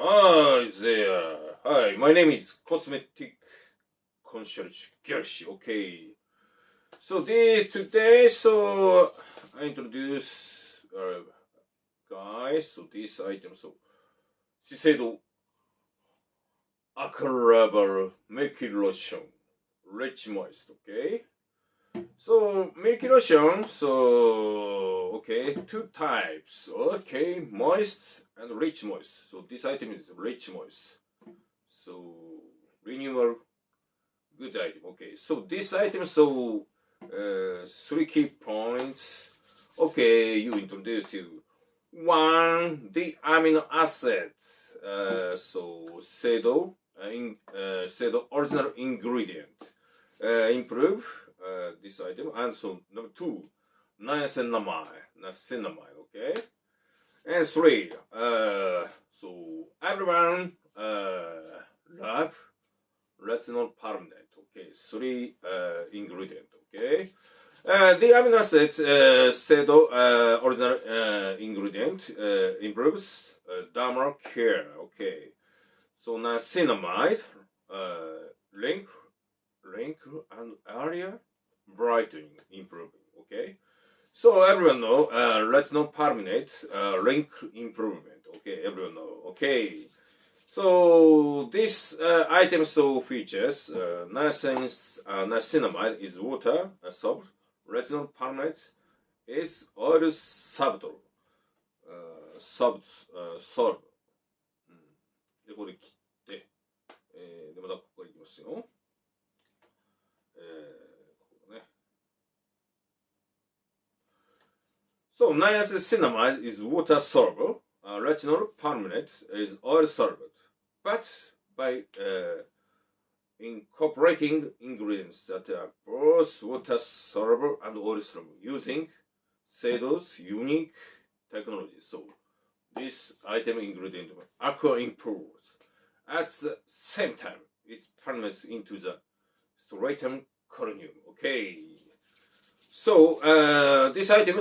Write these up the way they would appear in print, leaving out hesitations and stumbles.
Hi there. Hi, my name is Cosmetic Concierge Galaxy. Okay. So today, I introduce guys. So this item. So she said Aqualabel Milky Lotion, rich moist. Okay. So Milky Lotion. So okay, two types. Okay, moist and rich moist. So this item is rich moist. So renewal, good item. Okay, so this item, three key points. Okay, you introduce you. One, the amino acid. Cedo original ingredient. Improve this item. And so number two, niacinamide. Okay, and three. So everyone love retinol permanent. Okay, three ingredient. Okay, the amino acid original ingredient improves dermal care. Okay, so niacinamide wrinkle and area brightening improving. Okay, so everyone know retinol permanent wrinkle improvement. Okay, everyone know. Okay. So this item features niacinamide is water soft, retinol permanent is oil subtle, solve. でこれ切って、でまたここからいきますよ。ここね。So niacinamide is water soluble, retinol permanent is oil soluble. But by incorporating ingredients that are both water soluble and oil soluble using Sedo's unique technology. So this item ingredient Aqua improves. At the same time, it permeates into the stratum corneum. Okay. So this item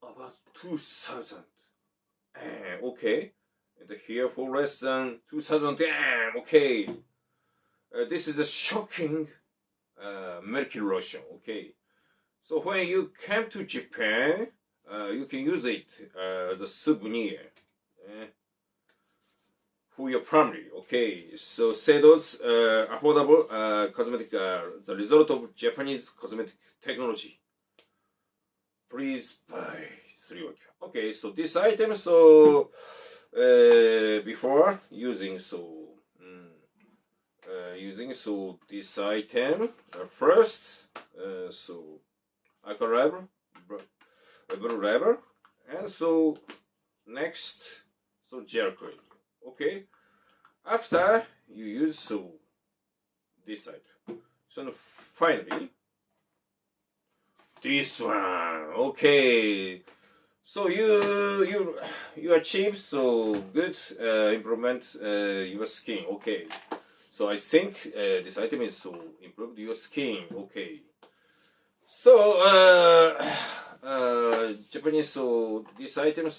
about 2000. Okay. And here for less than 2000. Okay. This is a shocking Milky Lotion. Okay. So when you come to Japan, you can use it as a souvenir for your family. Okay. So Sedo's affordable cosmetic, the result of Japanese cosmetic technology. Please buy 3. Okay. So this item before using this item first Aqualabel, blue rubber, and next gel cream. Okay, after you use this item, so finally this one. Okay. So you achieve good improvement your skin. Okay, so I think this item is improved your skin. Okay, so Japanese this item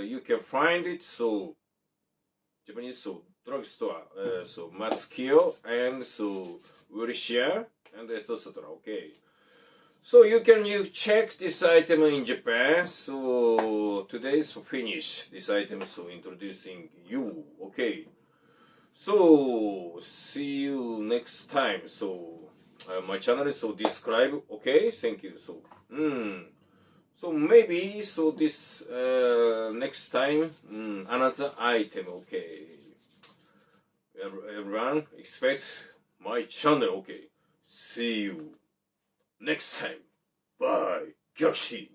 you can find it Japanese drugstore Matsukiyo and Wilshire and etc. Okay. So you can check this item in Japan. So today is finish. This item introducing you. Okay. So see you next time. My channel is describe. Okay. Thank you. So maybe this next time another item. Okay. Everyone expect my channel. Okay. See you next time. Bye. Galaxy.